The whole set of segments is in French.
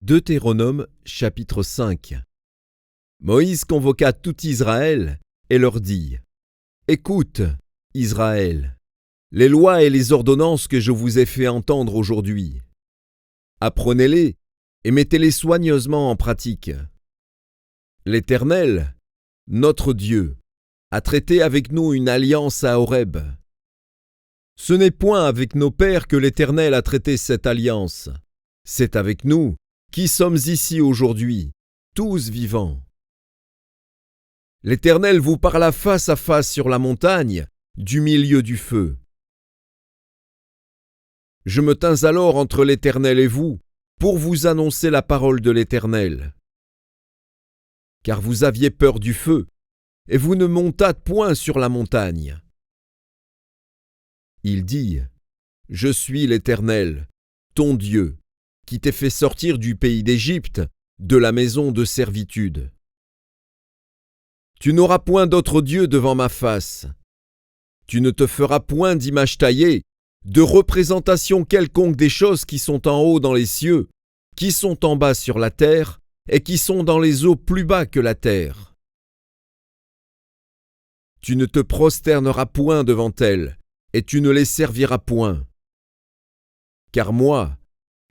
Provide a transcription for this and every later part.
Deutéronome chapitre 5. Moïse convoqua tout Israël et leur dit : Écoute, Israël, les lois et les ordonnances que je vous ai fait entendre aujourd'hui. Apprenez-les et mettez-les soigneusement en pratique. L'Éternel, notre Dieu, a traité avec nous une alliance à Horeb. Ce n'est point avec nos pères que l'Éternel a traité cette alliance, c'est avec nous qui sommes ici aujourd'hui, tous vivants. L'Éternel vous parla face à face sur la montagne, du milieu du feu. Je me tins alors entre l'Éternel et vous, pour vous annoncer la parole de l'Éternel. Car vous aviez peur du feu, et vous ne montâtes point sur la montagne. Il dit : Je suis l'Éternel, ton Dieu, qui t'ai fait sortir du pays d'Égypte, de la maison de servitude. Tu n'auras point d'autre Dieu devant ma face. Tu ne te feras point d'image taillée, de représentation quelconque des choses qui sont en haut dans les cieux, qui sont en bas sur la terre, et qui sont dans les eaux plus bas que la terre. Tu ne te prosterneras point devant elles, et tu ne les serviras point. Car moi,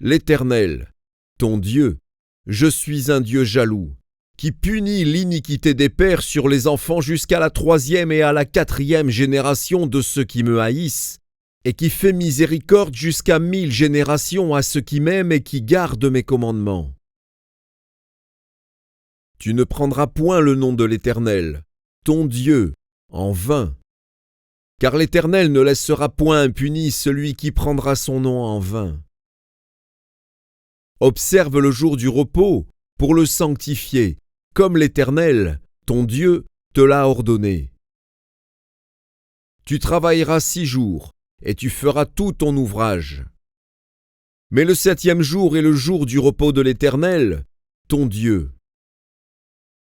l'Éternel, ton Dieu, je suis un Dieu jaloux, qui punit l'iniquité des pères sur les enfants jusqu'à la 3e et à la 4e génération de ceux qui me haïssent, et qui fait miséricorde jusqu'à 1000 générations à ceux qui m'aiment et qui gardent mes commandements. Tu ne prendras point le nom de l'Éternel, ton Dieu, en vain, car l'Éternel ne laissera point impuni celui qui prendra son nom en vain. Observe le jour du repos pour le sanctifier, comme l'Éternel, ton Dieu, te l'a ordonné. Tu travailleras 6 jours, et tu feras tout ton ouvrage. Mais le 7e jour est le jour du repos de l'Éternel, ton Dieu.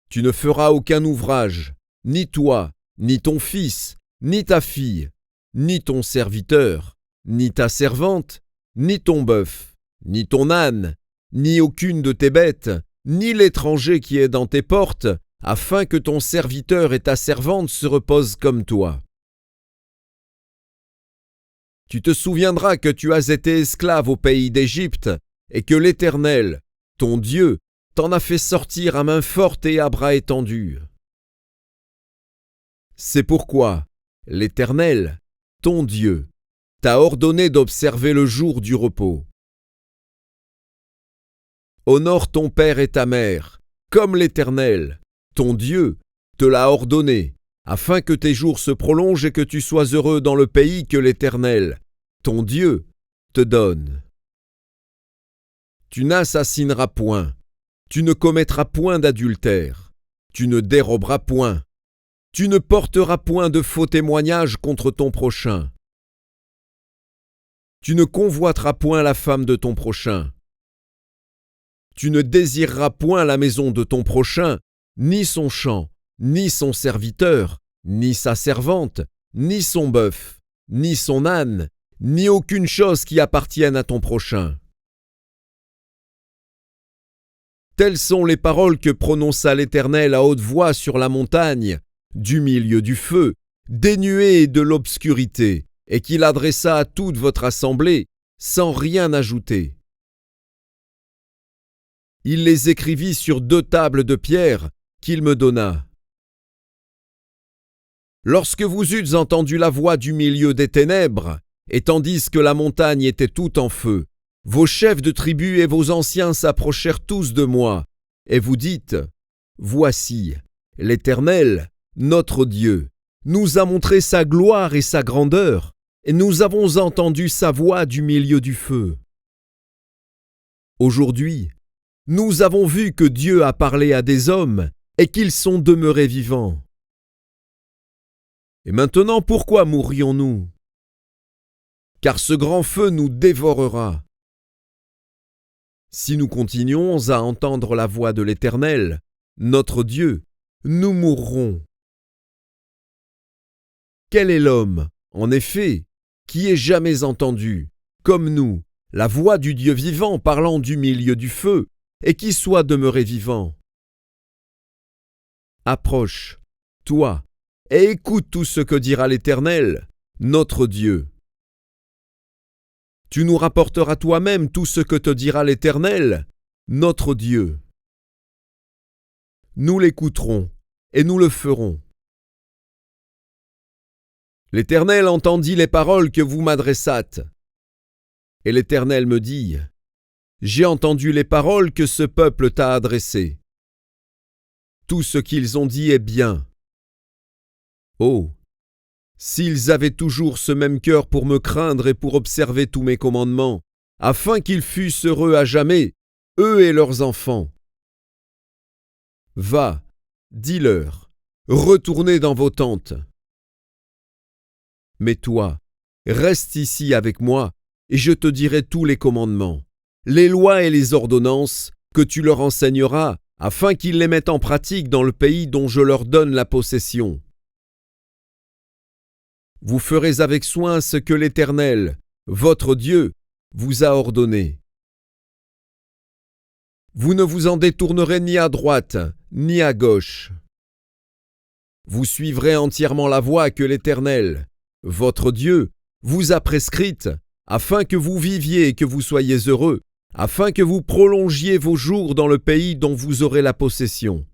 Tu ne feras aucun ouvrage, ni toi, ni ton fils, ni ta fille, ni ton serviteur, ni ta servante, ni ton bœuf, ni ton âne, ni aucune de tes bêtes, ni l'étranger qui est dans tes portes, afin que ton serviteur et ta servante se reposent comme toi. Tu te souviendras que tu as été esclave au pays d'Égypte, et que l'Éternel, ton Dieu, t'en a fait sortir à main forte et à bras étendus. C'est pourquoi l'Éternel, ton Dieu, t'a ordonné d'observer le jour du repos. Honore ton père et ta mère, comme l'Éternel, ton Dieu, te l'a ordonné, afin que tes jours se prolongent et que tu sois heureux dans le pays que l'Éternel, ton Dieu, te donne. Tu n'assassineras point, tu ne commettras point d'adultère, tu ne déroberas point, tu ne porteras point de faux témoignages contre ton prochain. Tu ne convoiteras point la femme de ton prochain. Tu ne désireras point la maison de ton prochain, ni son champ, ni son serviteur, ni sa servante, ni son bœuf, ni son âne, ni aucune chose qui appartienne à ton prochain. Telles sont les paroles que prononça l'Éternel à haute voix sur la montagne, du milieu du feu, des nuées et de l'obscurité, et qu'il adressa à toute votre assemblée, sans rien ajouter. Il les écrivit sur 2 tables de pierre qu'il me donna. Lorsque vous eûtes entendu la voix du milieu des ténèbres, et tandis que la montagne était toute en feu, vos chefs de tribus et vos anciens s'approchèrent tous de moi, et vous dites : Voici, l'Éternel, notre Dieu, nous a montré sa gloire et sa grandeur, et nous avons entendu sa voix du milieu du feu. Aujourd'hui, nous avons vu que Dieu a parlé à des hommes et qu'ils sont demeurés vivants. Et maintenant, pourquoi mourrions-nous ? Car ce grand feu nous dévorera. Si nous continuons à entendre la voix de l'Éternel, notre Dieu, nous mourrons. Quel est l'homme, en effet, qui ait jamais entendu, comme nous, la voix du Dieu vivant parlant du milieu du feu, et qui soit demeuré vivant. Approche, toi, et écoute tout ce que dira l'Éternel, notre Dieu. Tu nous rapporteras toi-même tout ce que te dira l'Éternel, notre Dieu. Nous l'écouterons, et nous le ferons. L'Éternel entendit les paroles que vous m'adressâtes. Et l'Éternel me dit, « J'ai entendu les paroles que ce peuple t'a adressées. Tout ce qu'ils ont dit est bien. Oh, s'ils avaient toujours ce même cœur pour me craindre et pour observer tous mes commandements, afin qu'ils fussent heureux à jamais, eux et leurs enfants. Va, dis-leur, retournez dans vos tentes. Mais toi, reste ici avec moi, et je te dirai tous les commandements, les lois et les ordonnances que tu leur enseigneras, afin qu'ils les mettent en pratique dans le pays dont je leur donne la possession. Vous ferez avec soin ce que l'Éternel, votre Dieu, vous a ordonné. Vous ne vous en détournerez ni à droite, ni à gauche. Vous suivrez entièrement la voie que l'Éternel, votre Dieu, vous a prescrite, afin que vous viviez et que vous soyez heureux, afin que vous prolongiez vos jours dans le pays dont vous aurez la possession.